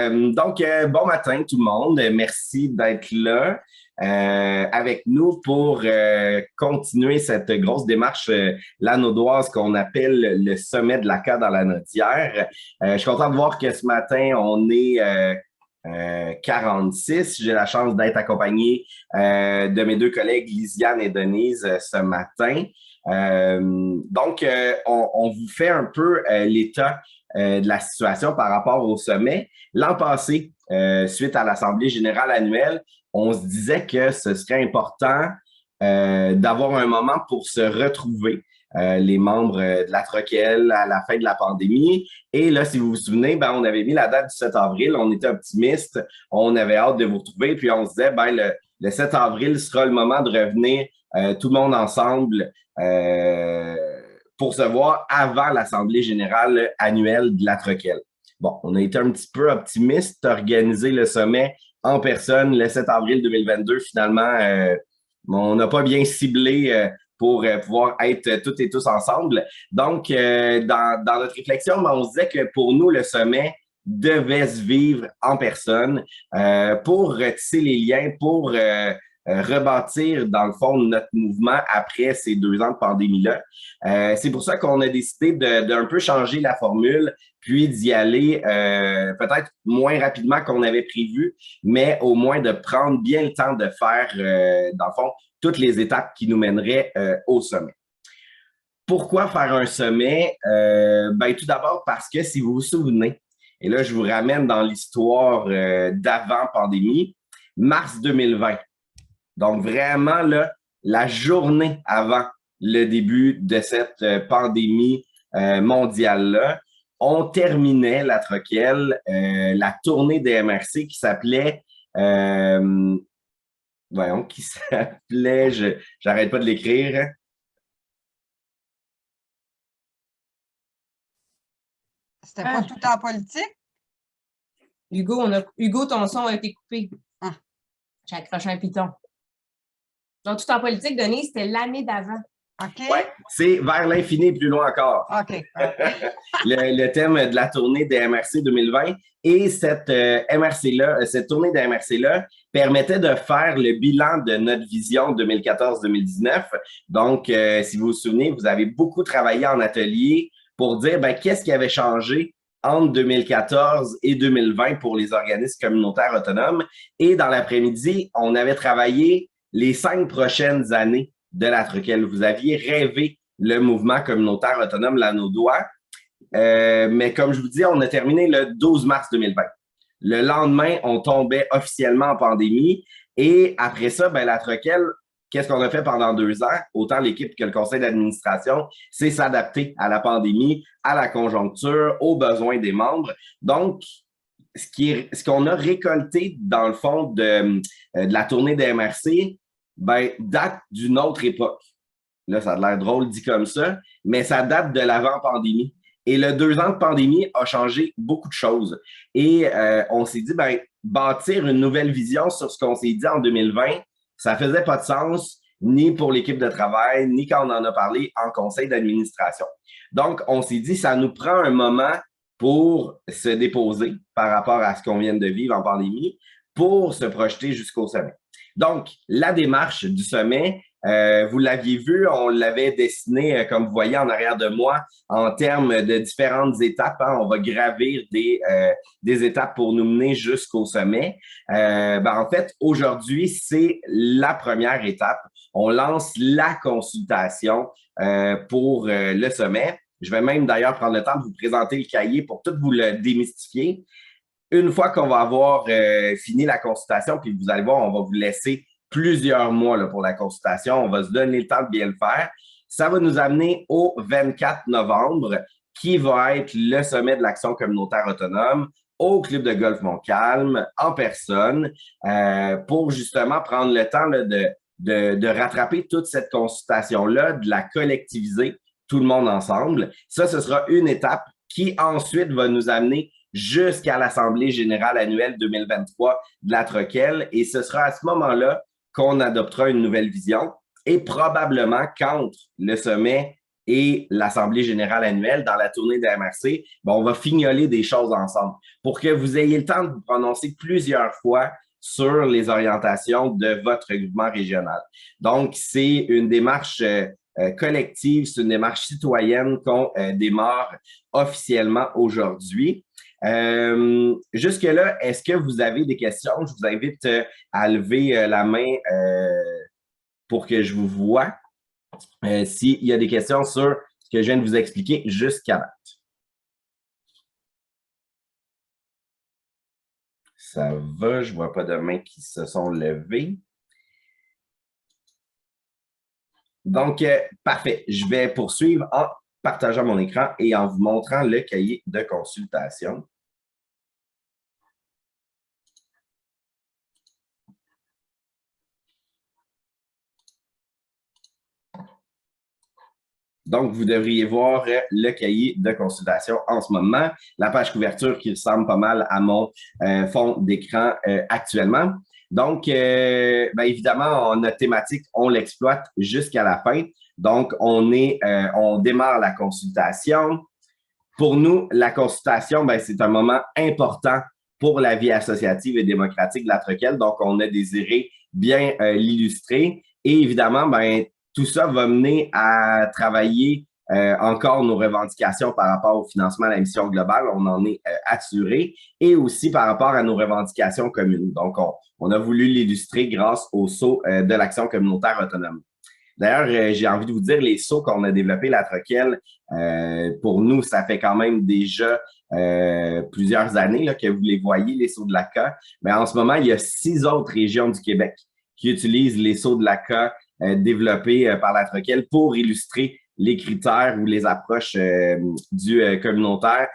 Bon matin tout le monde. Merci d'être là avec nous pour continuer cette grosse démarche lanaudoise qu'on appelle le sommet de l'ACA dans la Naudière. Je suis content de voir que ce matin, on est 46. J'ai la chance d'être accompagné de mes deux collègues, Lisiane et Denise, ce matin. On vous fait un peu l'état de la situation par rapport au sommet. L'an passé, suite à l'Assemblée générale annuelle, on se disait que ce serait important d'avoir un moment pour se retrouver, les membres de la Troquelle à la fin de la pandémie. Et là, si vous vous souvenez, on avait mis la date du 7 avril, on était optimistes, on avait hâte de vous retrouver, puis on se disait, le 7 avril sera le moment de revenir tout le monde ensemble pour se voir avant l'Assemblée générale annuelle de la Troquelle. Bon, on a été un petit peu optimiste, organiser le sommet en personne le 7 avril 2022. Finalement, on n'a pas bien ciblé pour pouvoir être toutes et tous ensemble. Donc, dans notre réflexion, on se disait que pour nous, le sommet devait se vivre en personne pour retisser les liens, pour rebâtir, dans le fond, notre mouvement après ces 2 ans de pandémie-là. C'est pour ça qu'on a décidé d'un peu changer la formule, puis d'y aller peut-être moins rapidement qu'on avait prévu, mais au moins de prendre bien le temps de faire, dans le fond, toutes les étapes qui nous mèneraient au sommet. Pourquoi faire un sommet? Tout d'abord parce que si vous vous souvenez, et là, je vous ramène dans l'histoire d'avant pandémie, mars 2020. Donc, vraiment, là, la journée avant le début de cette pandémie mondiale-là, on terminait la Troquelle, la tournée des MRC qui s'appelait, j'arrête pas de l'écrire. C'était pas tout en politique? Hugo, ton son a été coupé. Ah. J'ai accroché un piton. Donc, tout en politique, Denise, c'était l'année d'avant. OK. Oui, c'est vers l'infini et plus loin encore. OK. le thème de la tournée des MRC 2020. Et cette MRC-là, cette tournée des MRC-là permettait de faire le bilan de notre vision 2014-2019. Donc, si vous vous souvenez, vous avez beaucoup travaillé en atelier pour dire qu'est-ce qui avait changé entre 2014 et 2020 pour les organismes communautaires autonomes. Et dans l'après-midi, on avait travaillé les 5 prochaines années de la Troquelle. Vous aviez rêvé le mouvement communautaire autonome Lanaudois. Mais comme je vous dis, on a terminé le 12 mars 2020. Le lendemain, on tombait officiellement en pandémie. Et après ça, la Troquelle, qu'est-ce qu'on a fait pendant 2 ans? Autant l'équipe que le conseil d'administration, c'est s'adapter à la pandémie, à la conjoncture, aux besoins des membres. Donc, ce qu'on a récolté dans le fond de la tournée des MRC, date d'une autre époque. Là, ça a l'air drôle dit comme ça, mais ça date de l'avant-pandémie. Et le 2 ans de pandémie a changé beaucoup de choses. Et on s'est dit, bâtir une nouvelle vision sur ce qu'on s'est dit en 2020, ça faisait pas de sens, ni pour l'équipe de travail, ni quand on en a parlé en conseil d'administration. Donc, on s'est dit, ça nous prend un moment pour se déposer par rapport à ce qu'on vient de vivre en pandémie, pour se projeter jusqu'au sommet. Donc, la démarche du sommet, vous l'aviez vu, on l'avait dessiné, comme vous voyez en arrière de moi, en termes de différentes étapes. On va gravir des étapes pour nous mener jusqu'au sommet. En fait, aujourd'hui, c'est la première étape. On lance la consultation pour le sommet. Je vais même d'ailleurs prendre le temps de vous présenter le cahier pour tout vous le démystifier. Une fois qu'on va avoir fini la consultation, puis vous allez voir, on va vous laisser plusieurs mois là, pour la consultation. On va se donner le temps de bien le faire. Ça va nous amener au 24 novembre, qui va être le sommet de l'Action communautaire autonome au Club de golf Montcalm, en personne, pour justement prendre le temps là, de rattraper toute cette consultation-là, de la collectiviser, tout le monde ensemble. Ça, ce sera une étape qui ensuite va nous amener jusqu'à l'Assemblée générale annuelle 2023 de la Troquelle. Et ce sera à ce moment-là qu'on adoptera une nouvelle vision. Et probablement, qu'entre le sommet et l'Assemblée générale annuelle dans la tournée de la MRC, on va fignoler des choses ensemble pour que vous ayez le temps de vous prononcer plusieurs fois sur les orientations de votre groupement régional. Donc, c'est une démarche collective, c'est une démarche citoyenne qu'on démarre officiellement aujourd'hui. Jusque-là, est-ce que vous avez des questions? Je vous invite à lever la main pour que je vous voie. S'il y a des questions sur ce que je viens de vous expliquer jusqu'à date. Ça va, je ne vois pas de mains qui se sont levées. Donc, parfait. Je vais poursuivre en partageant mon écran et en vous montrant le cahier de consultation. Donc, vous devriez voir le cahier de consultation en ce moment, la page couverture qui ressemble pas mal à mon fond d'écran actuellement. Donc, évidemment, notre thématique, on l'exploite jusqu'à la fin. Donc, on démarre la consultation. Pour nous, la consultation, c'est un moment important pour la vie associative et démocratique de la Troquelle. Donc, on a désiré bien l'illustrer. Et évidemment, tout ça va mener à travailler encore nos revendications par rapport au financement de la mission globale. On en est assuré. Et aussi par rapport à nos revendications communes. Donc, on a voulu l'illustrer grâce au saut de l'action communautaire autonome. D'ailleurs, j'ai envie de vous dire, les sauts qu'on a développés, la Troquelle, pour nous, ça fait quand même déjà plusieurs années là, que vous les voyez, les sauts de l'ACA. Mais en ce moment, il y a 6 autres régions du Québec qui utilisent les sauts de l'ACA développés par la Troquelle pour illustrer les critères ou les approches du communautaire,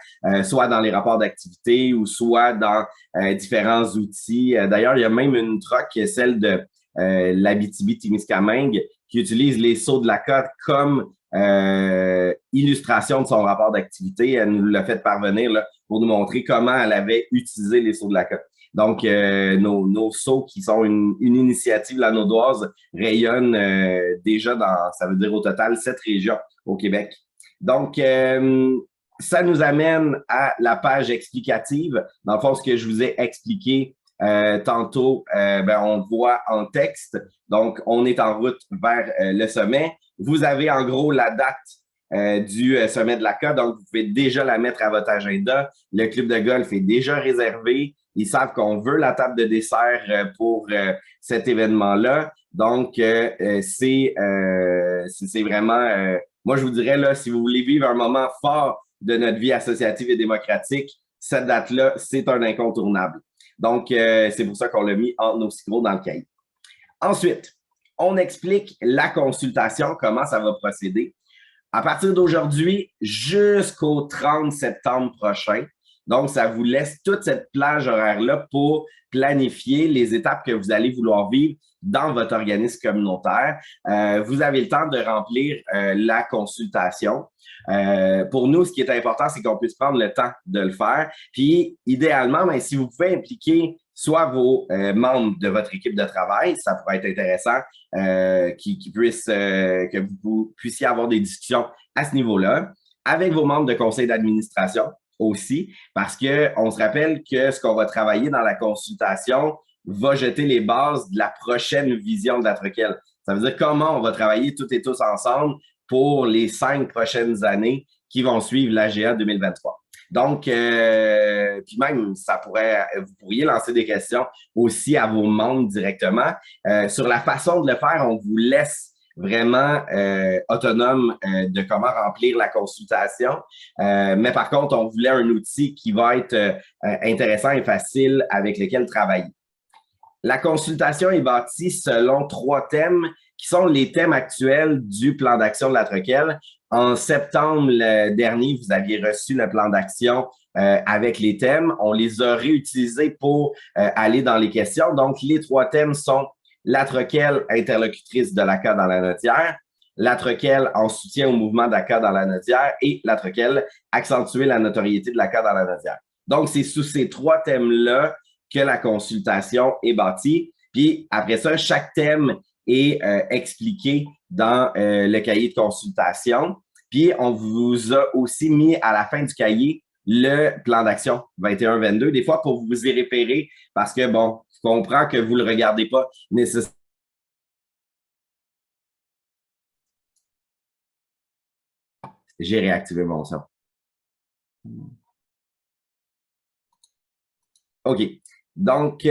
soit dans les rapports d'activité ou soit dans différents outils. D'ailleurs, il y a même une troc, celle de l'Abitibi-Témiscamingue, qui utilise les sauts de l'ACA comme illustration de son rapport d'activité. Elle nous l'a fait parvenir là, pour nous montrer comment elle avait utilisé les sauts de l'ACA. Donc, nos sauts qui sont une initiative lanaudoise rayonnent déjà dans, ça veut dire au total, 7 régions au Québec. Donc, ça nous amène à la page explicative. Dans le fond, ce que je vous ai expliqué tantôt, on le voit en texte. Donc, on est en route vers le sommet. Vous avez en gros la date du sommet de l'ACA, donc vous pouvez déjà la mettre à votre agenda. Le club de golf est déjà réservé. Ils savent qu'on veut la table de dessert pour cet événement-là. Donc, c'est vraiment, moi je vous dirais, là, si vous voulez vivre un moment fort de notre vie associative et démocratique, cette date-là, c'est un incontournable. Donc, c'est pour ça qu'on l'a mis en aussi gros dans le cahier. Ensuite, on explique la consultation, comment ça va procéder. À partir d'aujourd'hui jusqu'au 30 septembre prochain, donc, ça vous laisse toute cette plage horaire-là pour planifier les étapes que vous allez vouloir vivre dans votre organisme communautaire. Vous avez le temps de remplir la consultation. Pour nous, ce qui est important, c'est qu'on puisse prendre le temps de le faire. Puis, idéalement, si vous pouvez impliquer soit vos membres de votre équipe de travail, ça pourrait être intéressant que vous puissiez avoir des discussions à ce niveau-là, avec vos membres de conseil d'administration aussi, parce qu'on se rappelle que ce qu'on va travailler dans la consultation va jeter les bases de la prochaine vision de la Troquelle. Ça veut dire comment on va travailler toutes et tous ensemble pour les 5 prochaines années qui vont suivre l'AGA 2023. Donc, puis même, vous pourriez lancer des questions aussi à vos membres directement. Sur la façon de le faire, on vous laisse vraiment autonome de comment remplir la consultation. Mais par contre, on voulait un outil qui va être intéressant et facile avec lequel travailler. La consultation est bâtie selon 3 thèmes qui sont les thèmes actuels du plan d'action de la Troquelle. En septembre dernier, vous aviez reçu le plan d'action avec les thèmes. On les a réutilisés pour aller dans les questions. Donc, les 3 thèmes sont la Troquelle interlocutrice de l'ACA dans la Nodière, la Troquelle en soutien au mouvement d'ACA dans la Nodière et la Troquelle accentuer la notoriété de l'ACA dans la Nodière. Donc, c'est sous ces 3 thèmes-là que la consultation est bâtie. Puis après ça, chaque thème est expliqué dans le cahier de consultation. Puis, on vous a aussi mis à la fin du cahier le plan d'action 21-22, des fois pour vous y référer, parce que, bon, je comprends que vous ne le regardez pas nécessairement. J'ai réactivé mon son. OK. Donc,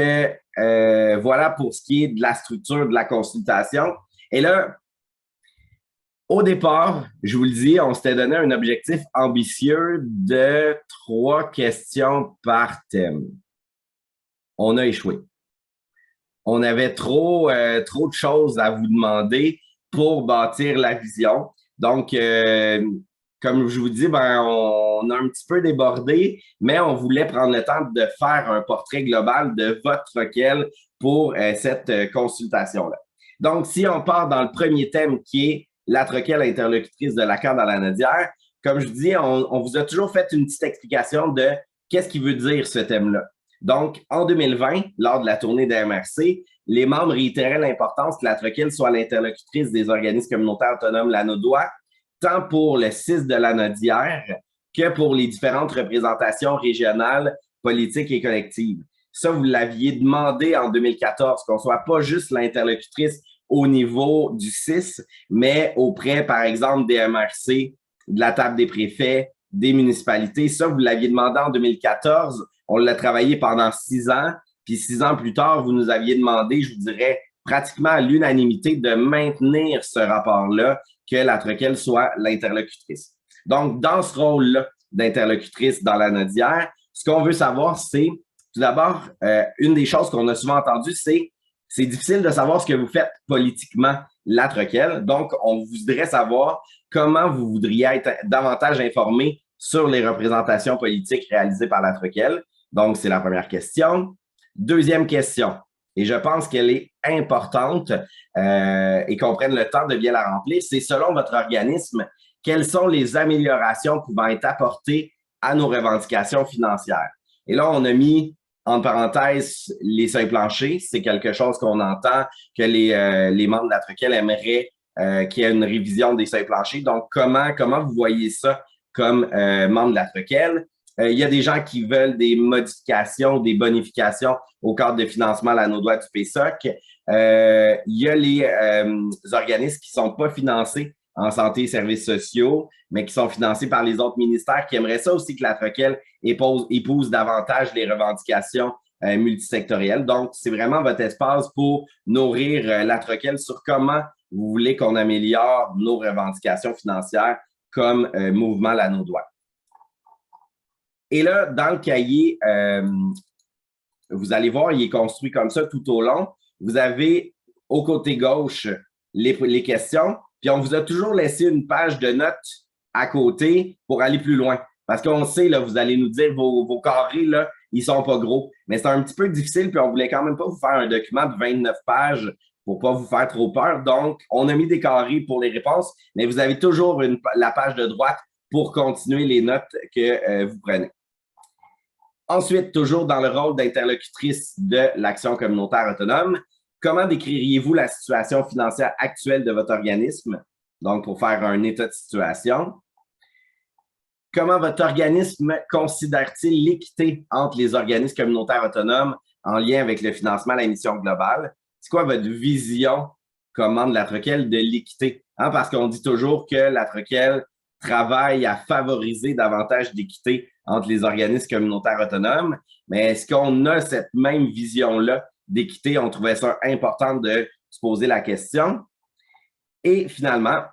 voilà pour ce qui est de la structure de la consultation. Et là, au départ, je vous le dis, on s'était donné un objectif ambitieux de 3 questions par thème. On a échoué. On avait trop de choses à vous demander pour bâtir la vision. Donc, comme je vous dis, on a un petit peu débordé, mais on voulait prendre le temps de faire un portrait global de votre requête pour cette consultation-là. Donc, si on part dans le premier thème qui est la troquelle interlocutrice de Lacan dans la Nodière, comme je vous dis, on vous a toujours fait une petite explication de qu'est-ce qui veut dire ce thème-là. Donc, en 2020, lors de la tournée de MRC, les membres réitéraient l'importance que la troquelle soit l'interlocutrice des organismes communautaires autonomes lanodois, tant pour le 6 de la Nodière que pour les différentes représentations régionales, politiques et collectives. Ça, vous l'aviez demandé en 2014, qu'on ne soit pas juste l'interlocutrice au niveau du 6, mais auprès, par exemple, des MRC, de la table des préfets, des municipalités. Ça, vous l'aviez demandé en 2014. On l'a travaillé pendant 6 ans. Puis 6 ans plus tard, vous nous aviez demandé, je vous dirais, pratiquement à l'unanimité de maintenir ce rapport-là, que la troquelle soit l'interlocutrice. Donc, dans ce rôle-là d'interlocutrice dans la Nodière, ce qu'on veut savoir, c'est, tout d'abord, une des choses qu'on a souvent entendues, c'est difficile de savoir ce que vous faites politiquement, la troquelle. Donc, on voudrait savoir comment vous voudriez être davantage informé sur les représentations politiques réalisées par la troquelle. Donc, c'est la première question. Deuxième question, et je pense qu'elle est importante et qu'on prenne le temps de bien la remplir, c'est selon votre organisme, quelles sont les améliorations pouvant être apportées à nos revendications financières? Et là, on a mis en parenthèse les seuils planchers. C'est quelque chose qu'on entend que les membres de la troquelle aimeraient qu'il y ait une révision des seuils planchers. Donc, comment vous voyez ça comme membre de la troquelle? Il y a des gens qui veulent des modifications, des bonifications au cadre de financement lanodois du PSOC. Il y a les organismes qui ne sont pas financés en santé et services sociaux, mais qui sont financés par les autres ministères, qui aimeraient ça aussi que la troquelle épouse davantage les revendications multisectorielles. Donc, c'est vraiment votre espace pour nourrir la troquelle sur comment vous voulez qu'on améliore nos revendications financières comme mouvement lanodois. Et là, dans le cahier, vous allez voir, il est construit comme ça tout au long. Vous avez au côté gauche les questions, puis on vous a toujours laissé une page de notes à côté pour aller plus loin. Parce qu'on sait, là, vous allez nous dire vos carrés, là, ils sont pas gros. Mais c'est un petit peu difficile, puis on voulait quand même pas vous faire un document de 29 pages pour pas vous faire trop peur. Donc, on a mis des carrés pour les réponses, mais vous avez toujours la page de droite pour continuer les notes que vous prenez. Ensuite, toujours dans le rôle d'interlocutrice de l'Action communautaire autonome, comment décririez-vous la situation financière actuelle de votre organisme? Donc, pour faire un état de situation. Comment votre organisme considère-t-il l'équité entre les organismes communautaires autonomes en lien avec le financement à la mission globale? C'est quoi votre vision comme membre de la troquelle de l'équité? Parce qu'on dit toujours que la troquelle travaille à favoriser davantage d'équité entre les organismes communautaires autonomes. Mais est-ce qu'on a cette même vision-là d'équité? On trouvait ça important de se poser la question. Et finalement,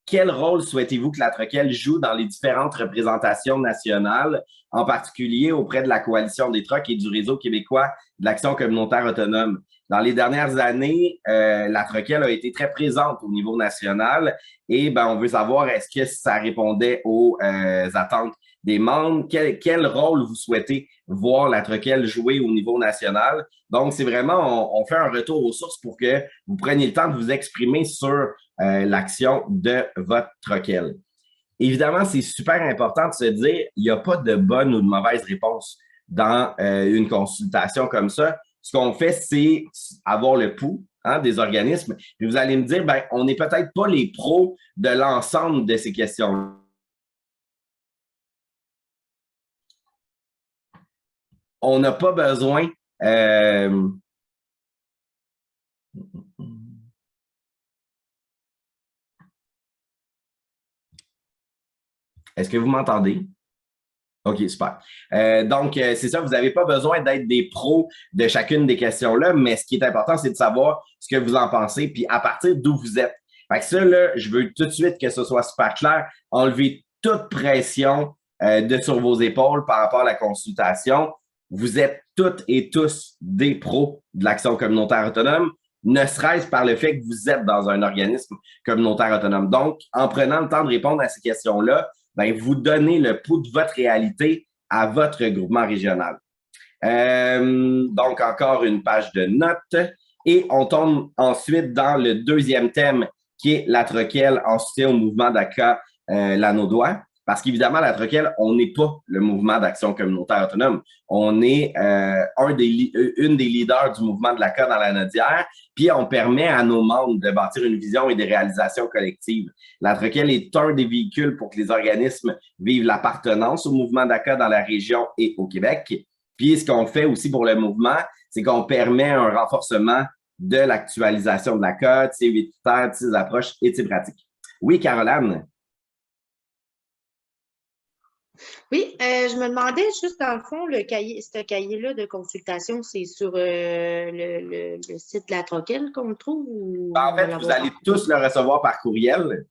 quel rôle souhaitez-vous que la troquelle joue dans les différentes représentations nationales, en particulier auprès de la coalition des trocs et du réseau québécois de l'Action communautaire autonome? Dans les dernières années, la troquelle a été très présente au niveau national et on veut savoir est-ce que ça répondait aux attentes des membres, quel rôle vous souhaitez voir la troquelle jouer au niveau national. Donc, c'est vraiment, on fait un retour aux sources pour que vous preniez le temps de vous exprimer sur l'action de votre troquelle. Évidemment, c'est super important de se dire, il n'y a pas de bonne ou de mauvaise réponse dans une consultation comme ça. Ce qu'on fait, c'est avoir le pouls, hein, des organismes. Puis vous allez me dire, ben, on n'est peut-être pas les pros de l'ensemble de ces questions. On n'a pas besoin. Est-ce que vous m'entendez? OK, super. Donc, c'est ça, vous n'avez pas besoin d'être des pros de chacune des questions-là, mais ce qui est important, c'est de savoir ce que vous en pensez, puis à partir d'où vous êtes. Fait que ça, là, je veux tout de suite que ce soit super clair, enlever toute pression sur vos épaules par rapport à la consultation. Vous êtes toutes et tous des pros de l'action communautaire autonome, ne serait-ce par le fait que vous êtes dans un organisme communautaire autonome. Donc, en prenant le temps de répondre à ces questions-là, ben, vous donnez le pouls de votre réalité à votre groupement régional. Donc, encore une page de notes. Et on tombe ensuite dans le deuxième thème, qui est la troquelle en soutien au mouvement d'ACA Lanaudois. Parce qu'évidemment, la troquelle, on n'est pas le mouvement d'action communautaire autonome. On est une des leaders du mouvement de l'ACA dans la Nodière, puis on permet à nos membres de bâtir une vision et des réalisations collectives. La troquelle est un des véhicules pour que les organismes vivent l'appartenance au mouvement d'ACA dans la région et au Québec. Puis ce qu'on fait aussi pour le mouvement, c'est qu'on permet un renforcement de l'actualisation de l'ACA, de ses vétitaires, de ses approches et de ses pratiques. Oui, Caroline? Oui, je me demandais juste dans le fond, ce cahier-là de consultation, c'est sur le site de la troquelle qu'on le trouve? Ou en fait, vous allez tous le recevoir par courriel.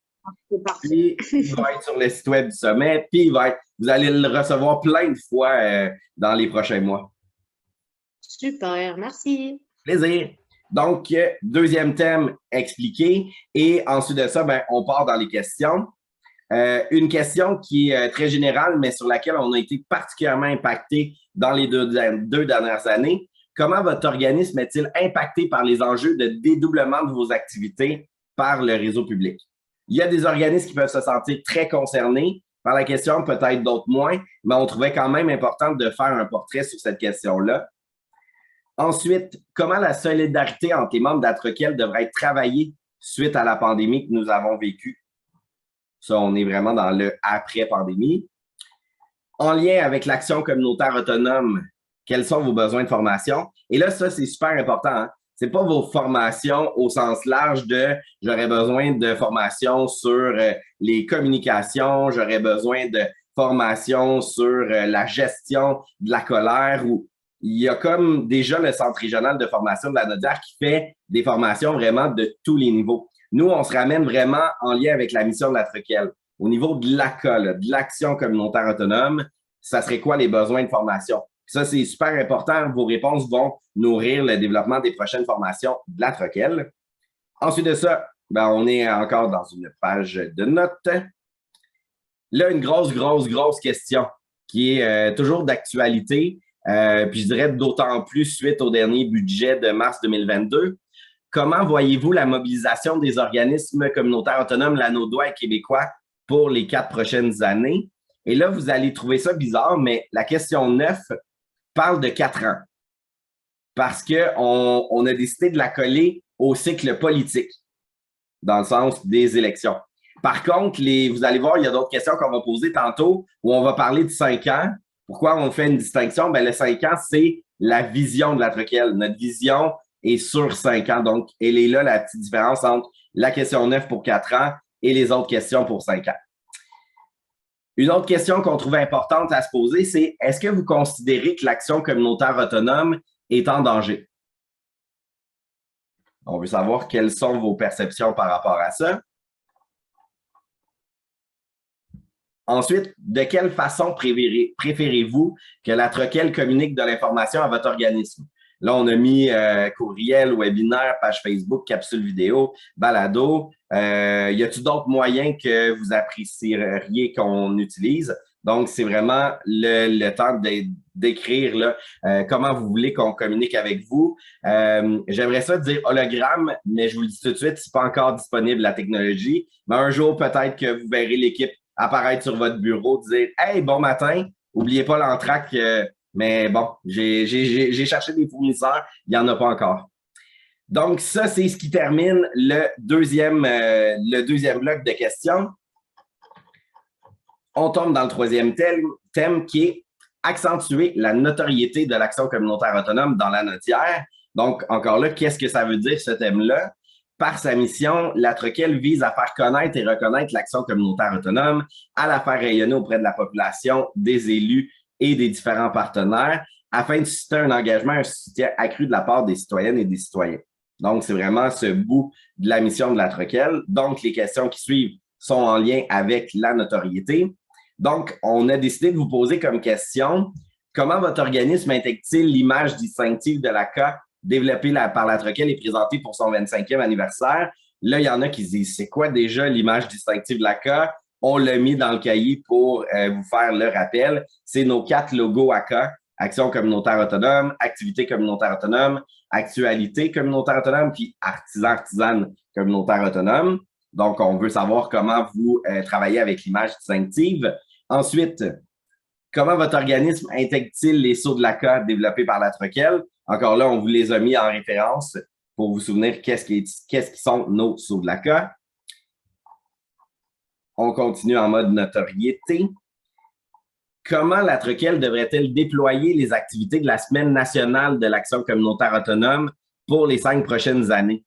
C'est parfait. Puis, il va être sur le site web du sommet, puis vous allez le recevoir plein de fois dans les prochains mois. Super, merci. Plaisir. Donc, deuxième thème expliqué. Et ensuite de ça, ben, on part dans les questions. Une question qui est très générale, mais sur laquelle on a été particulièrement impacté dans les deux dernières années. Comment votre organisme est-il impacté par les enjeux de dédoublement de vos activités par le réseau public? Il y a des organismes qui peuvent se sentir très concernés par la question, peut-être d'autres moins, mais on trouvait quand même important de faire un portrait sur cette question-là. Ensuite, comment la solidarité entre les membres d'Atroquel devrait être travaillée suite à la pandémie que nous avons vécue? Ça, on est vraiment dans le après-pandémie. En lien avec l'action communautaire autonome, quels sont vos besoins de formation? Et là, ça, c'est super important. Hein? Ce n'est pas vos formations au sens large de « j'aurais besoin de formation sur les communications, j'aurais besoin de formation sur la gestion de la colère » ou il y a comme déjà le Centre régional de formation de la Nodière qui fait des formations vraiment de tous les niveaux. Nous, on se ramène vraiment en lien avec la mission de la Troquelle. Au niveau de l'ACA, de l'action communautaire autonome, ça serait quoi les besoins de formation? Ça, c'est super important. Vos réponses vont nourrir le développement des prochaines formations de la Troquelle. Ensuite de ça, ben, on est encore dans une page de notes. Là, une grosse question qui est toujours d'actualité, puis je dirais d'autant plus suite au dernier budget de mars 2022. Comment voyez-vous la mobilisation des organismes communautaires autonomes lanaudois et québécois pour les 4 prochaines années? Et là, vous allez trouver ça bizarre, mais la question 9 parle de 4 ans parce qu'on a décidé de la coller au cycle politique dans le sens des élections. Par contre, vous allez voir, il y a d'autres questions qu'on va poser tantôt où on va parler de 5 ans. Pourquoi on fait une distinction? Ben, le 5 ans, c'est la vision de la Troquelle. Notre vision est sur 5 ans. Donc, elle est là la petite différence entre la question 9 pour 4 ans et les autres questions pour 5 ans. Une autre question qu'on trouvait importante à se poser, c'est est-ce que vous considérez que l'action communautaire autonome est en danger? On veut savoir quelles sont vos perceptions par rapport à ça. Ensuite, de quelle façon préférez-vous que la Troquelle communique de l'information à votre organisme? Là, on a mis courriel, webinaire, page Facebook, capsule vidéo, balado. Y a-t-il d'autres moyens que vous apprécieriez qu'on utilise? Donc, c'est vraiment le temps d'écrire là, comment vous voulez qu'on communique avec vous. J'aimerais ça dire hologramme, mais je vous le dis tout de suite, c'est pas encore disponible la technologie. Mais un jour, peut-être que vous verrez l'équipe apparaître sur votre bureau, dire « Hey, bon matin, oubliez pas l'entraque. Mais bon, j'ai cherché des fournisseurs, il n'y en a pas encore. Donc, ça, c'est ce qui termine le deuxième bloc de questions. On tombe dans le troisième thème qui est accentuer la notoriété de l'action communautaire autonome dans la notière. Donc, encore là, qu'est-ce que ça veut dire ce thème-là? Par sa mission, la Troquelle vise à faire connaître et reconnaître l'action communautaire autonome, à la faire rayonner auprès de la population, des élus et des différents partenaires, afin de susciter un engagement, un soutien accru de la part des citoyennes et des citoyens. Donc, c'est vraiment ce bout de la mission de la Troquelle. Donc, les questions qui suivent sont en lien avec la notoriété. Donc, on a décidé de vous poser comme question, comment votre organisme intègre-t-il l'image distinctive de la CA développée par la Troquelle et présentée pour son 25e anniversaire? Là, il y en a qui se disent, c'est quoi déjà l'image distinctive de la CA? On l'a mis dans le cahier pour vous faire le rappel. C'est nos 4 logos ACA, Action communautaire autonome, Activité communautaire autonome, Actualité communautaire autonome, puis Artisan-artisane communautaire autonome. Donc, on veut savoir comment vous travaillez avec l'image distinctive. Ensuite, comment votre organisme intègre-t-il les sceaux de la CA développés par la Troquelle? Encore là, on vous les a mis en référence pour vous souvenir qu'est-ce qui sont nos sceaux de la CA. On continue en mode notoriété. Comment la Troquelle devrait-elle déployer les activités de la Semaine nationale de l'action communautaire autonome pour les 5 prochaines années?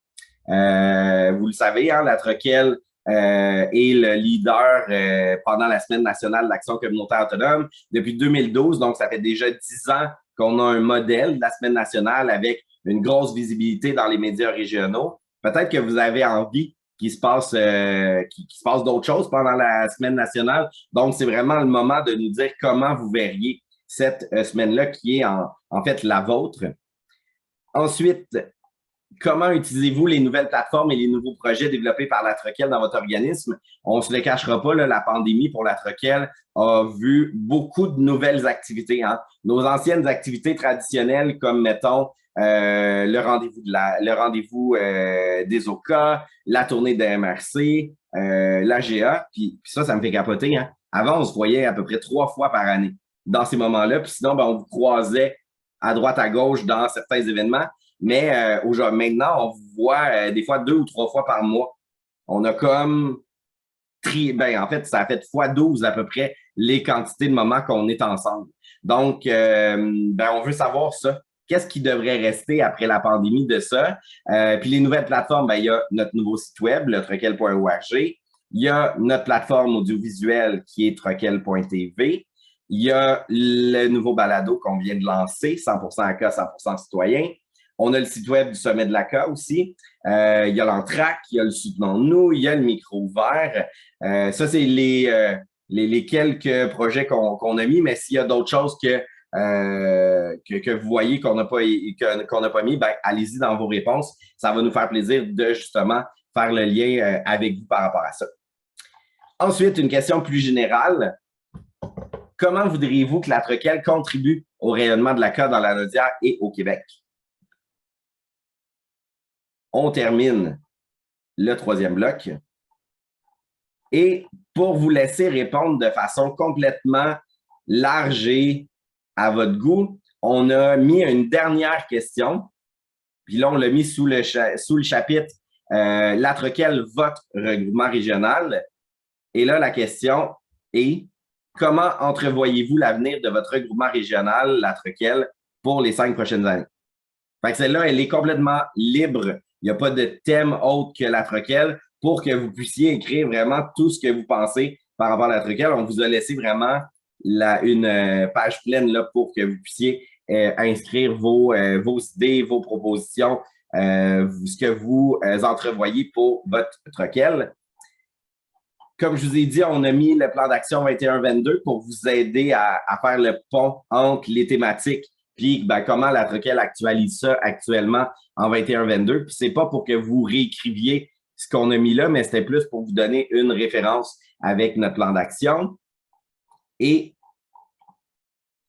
Vous le savez, hein, la Troquelle est le leader pendant la Semaine nationale de l'action communautaire autonome depuis 2012. Donc, ça fait déjà 10 ans qu'on a un modèle de la Semaine nationale avec une grosse visibilité dans les médias régionaux. Peut-être que vous avez envie qu'il se passe d'autres choses pendant la Semaine nationale. Donc, c'est vraiment le moment de nous dire comment vous verriez cette semaine-là qui est en fait la vôtre. Ensuite, comment utilisez-vous les nouvelles plateformes et les nouveaux projets développés par la Troquelle dans votre organisme? On ne se le cachera pas, là, la pandémie pour la Troquelle a vu beaucoup de nouvelles activités. Hein. Nos anciennes activités traditionnelles comme, mettons, le rendez-vous des OCA, la tournée de MRC, l'AGA, puis ça me fait capoter. Hein. Avant, on se voyait à peu près 3 fois par année dans ces moments-là, puis sinon, ben, on vous croisait à droite, à gauche dans certains événements. Mais maintenant, on vous voit des fois 2 ou 3 fois par mois. On a comme en fait, ça a fait x12 à peu près les quantités de moments qu'on est ensemble. Donc, on veut savoir ça. Qu'est-ce qui devrait rester après la pandémie de ça? Puis les nouvelles plateformes, il y a notre nouveau site web, le troquelle.org. Il y a notre plateforme audiovisuelle qui est troquelle.tv. Il y a le nouveau balado qu'on vient de lancer, 100% ACA, 100% citoyen. On a le site web du Sommet de l'ACA aussi. Il y a l'Entraque, il y a le Soutenons-nous, il y a le micro ouvert. Ça, c'est les quelques projets qu'on a mis, mais s'il y a d'autres choses que vous voyez qu'on n'a pas mis, ben, allez-y dans vos réponses. Ça va nous faire plaisir de justement faire le lien avec vous par rapport à ça. Ensuite, une question plus générale. Comment voudriez-vous que la Troquelle contribue au rayonnement de l'ACA dans la Naudière et au Québec? On termine le 3e bloc. Et pour vous laisser répondre de façon complètement large et à votre goût, on a mis une dernière question. Puis là, on l'a mis sous le chapitre la Troquelle, votre regroupement régional. Et là, la question est comment entrevoyez-vous l'avenir de votre regroupement régional, la Troquelle, pour les 5 prochaines années? Fait que celle-là, elle est complètement libre. Il n'y a pas de thème autre que la Troquelle pour que vous puissiez écrire vraiment tout ce que vous pensez par rapport à la Troquelle. On vous a laissé vraiment une page pleine là, pour que vous puissiez inscrire vos idées, vos propositions, ce que vous entrevoyez pour votre Troquelle. Comme je vous ai dit, on a mis le plan d'action 21-22 pour vous aider à faire le pont entre les thématiques puis comment la Troquelle actualise ça actuellement en 21-22. Puis c'est pas pour que vous réécriviez ce qu'on a mis là, mais c'était plus pour vous donner une référence avec notre plan d'action. Et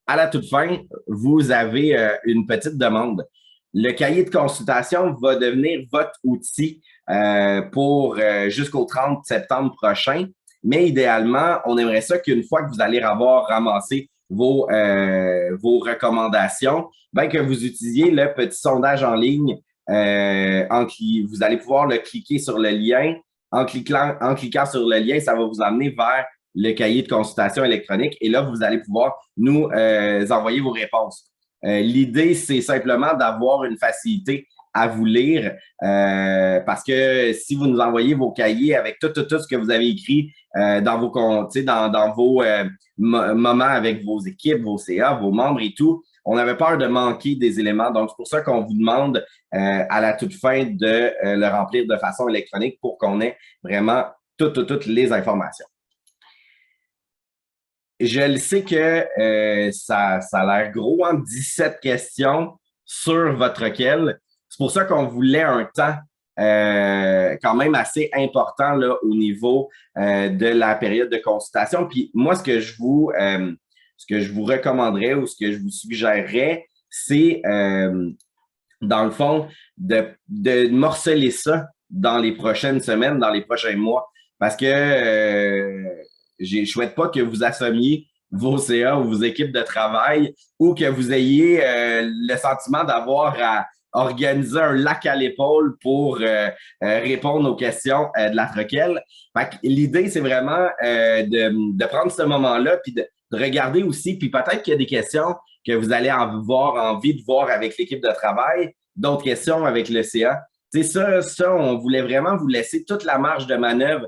à la toute fin, vous avez une petite demande. Le cahier de consultation va devenir votre outil pour jusqu'au 30 septembre prochain. Mais idéalement, on aimerait ça qu'une fois que vous allez avoir ramassé vos recommandations, que vous utilisiez le petit sondage en ligne vous allez pouvoir le cliquer sur le lien. En cliquant sur le lien, ça va vous amener vers le cahier de consultation électronique et là, vous allez pouvoir nous envoyer vos réponses. L'idée, c'est simplement d'avoir une facilité à vous lire parce que si vous nous envoyez vos cahiers avec tout ce que vous avez écrit dans vos moments avec vos équipes, vos CA, vos membres et tout, on avait peur de manquer des éléments. Donc, c'est pour ça qu'on vous demande à la toute fin de le remplir de façon électronique pour qu'on ait vraiment toutes les informations. Je le sais que ça a l'air gros, hein, 17 questions sur votre requête. C'est pour ça qu'on voulait un temps quand même assez important là, au niveau de la période de consultation. Puis moi, ce que je vous recommanderais ou ce que je vous suggérerais, c'est dans le fond de morceler ça dans les prochaines semaines, dans les prochains mois. Parce que je ne souhaite pas que vous assommiez vos CA ou vos équipes de travail ou que vous ayez le sentiment d'avoir à organiser un lac à l'épaule pour répondre aux questions de la troquelle. L'idée, c'est vraiment de prendre ce moment-là puis de regarder aussi, puis peut-être qu'il y a des questions que vous allez avoir envie de voir avec l'équipe de travail, d'autres questions avec le CA. Tu sais, ça, on voulait vraiment vous laisser toute la marge de manœuvre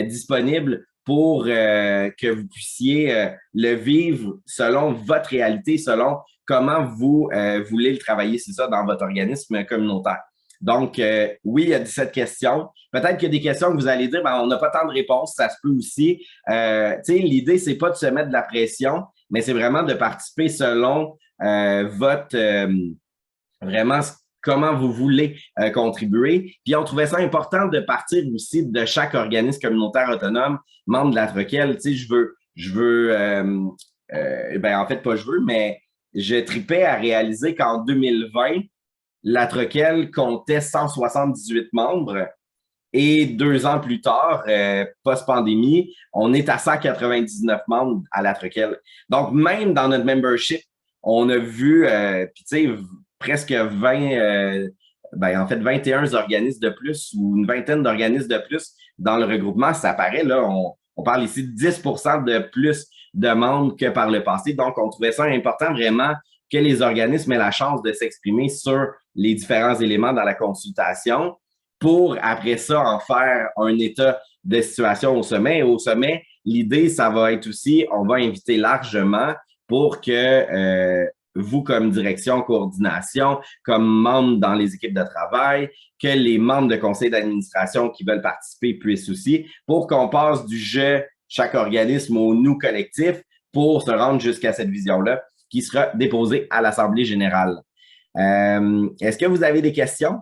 disponible pour que vous puissiez le vivre selon votre réalité, selon comment vous voulez le travailler, c'est ça, dans votre organisme communautaire. Donc, oui, il y a 17 questions. Peut-être qu'il y a des questions que vous allez dire, ben, on n'a pas tant de réponses, ça se peut aussi. Tu sais, l'idée, c'est pas de se mettre de la pression, mais c'est vraiment de participer selon vraiment comment vous voulez contribuer. Puis, on trouvait ça important de partir aussi de chaque organisme communautaire autonome, membre de la troquelle. Tu sais, en fait, pas je veux, mais je tripais à réaliser qu'en 2020, la troquelle comptait 178 membres et 2 ans plus tard, post-pandémie, on est à 199 membres à la troquelle. Donc, même dans notre membership, on a vu, puis tu sais, presque 21 organismes de plus ou une vingtaine d'organismes de plus dans le regroupement. Ça paraît, là, on parle ici de 10% de plus de membres que par le passé. Donc, on trouvait ça important vraiment que les organismes aient la chance de s'exprimer sur les différents éléments dans la consultation pour, après ça, en faire un état de situation au sommet. Et au sommet, l'idée, ça va être aussi, on va inviter largement pour que vous, comme direction, coordination, comme membres dans les équipes de travail, que les membres de conseil d'administration qui veulent participer puissent aussi, pour qu'on passe du jeu, chaque organisme, au nous collectif, pour se rendre jusqu'à cette vision-là qui sera déposée à l'Assemblée générale. Est-ce que vous avez des questions?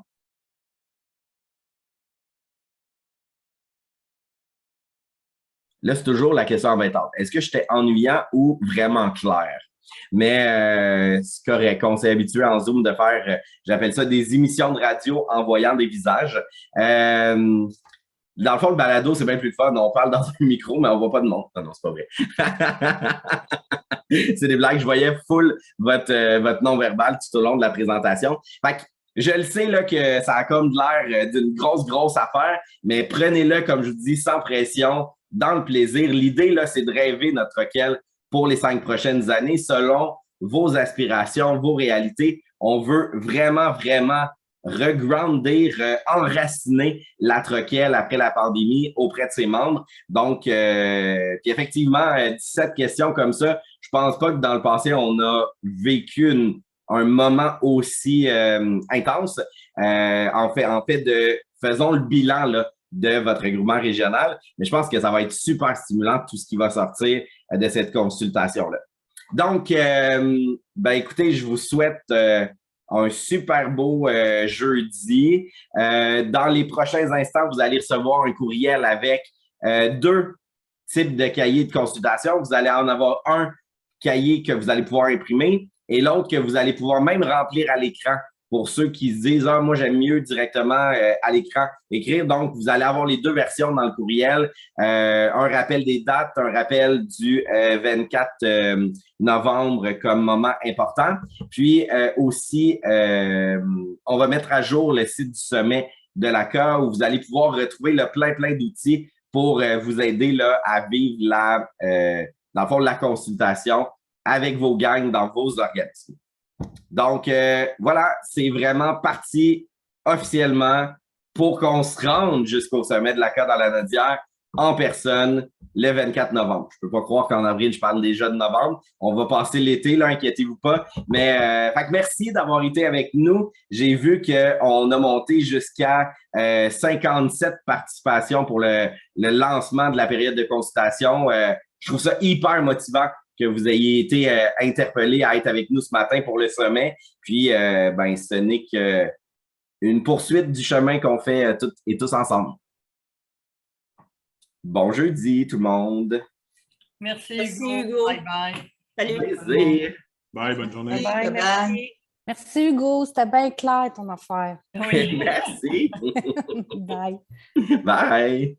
Là, c'est toujours la question embêtante. Est-ce que j'étais ennuyant ou vraiment clair? Mais c'est correct. On s'est habitué en Zoom de faire, j'appelle ça des émissions de radio en voyant des visages. Dans le fond, le balado, c'est bien plus fun. On parle dans un micro, mais on voit pas de monde. Non, c'est pas vrai. C'est des blagues. Je voyais full votre non-verbal tout au long de la présentation. Fait que je le sais là, que ça a comme de l'air d'une grosse affaire, mais prenez-le, comme je vous dis, sans pression, dans le plaisir. L'idée, là, c'est de rêver notre requête pour les 5 prochaines années selon vos aspirations, vos réalités. On veut vraiment regrounder, enraciner la troquelle après la pandémie auprès de ses membres. Donc, puis effectivement, 17 questions comme ça, je pense pas que dans le passé, on a vécu un moment aussi intense. Faisons le bilan là, de votre regroupement régional, mais je pense que ça va être super stimulant tout ce qui va sortir de cette consultation-là. Donc, écoutez, je vous souhaite un super beau jeudi. Dans les prochains instants, vous allez recevoir un courriel avec 2 types de cahiers de consultation. Vous allez en avoir un cahier que vous allez pouvoir imprimer et l'autre que vous allez pouvoir même remplir à l'écran pour ceux qui se disent « Ah, moi, j'aime mieux directement à l'écran écrire ». Donc, vous allez avoir les deux versions dans le courriel. Un rappel des dates, un rappel du 24 novembre comme moment important. Puis aussi, on va mettre à jour le site du sommet de l'ACA où vous allez pouvoir retrouver le plein d'outils pour vous aider là, à vivre dans le fond, la consultation avec vos gangs dans vos organismes. Donc, voilà, c'est vraiment parti officiellement pour qu'on se rende jusqu'au sommet de l'ACA dans la Nodière en personne le 24 novembre. Je peux pas croire qu'en avril, je parle déjà de novembre. On va passer l'été, là, inquiétez-vous pas. Mais fait que merci d'avoir été avec nous. J'ai vu qu'on a monté jusqu'à 57 participations pour le lancement de la période de consultation. Je trouve ça hyper motivant que vous ayez été interpellés à être avec nous ce matin pour le sommet. Puis, ben, ce n'est qu'une poursuite du chemin qu'on fait toutes et tous ensemble. Bon jeudi, tout le monde. Merci, Merci, Hugo. Hugo. Bye bye. Salut. Plaisir. Bye, bonne journée. Bye, merci. Merci Hugo, c'était bien clair ton affaire. Oui. Merci. Bye. Bye.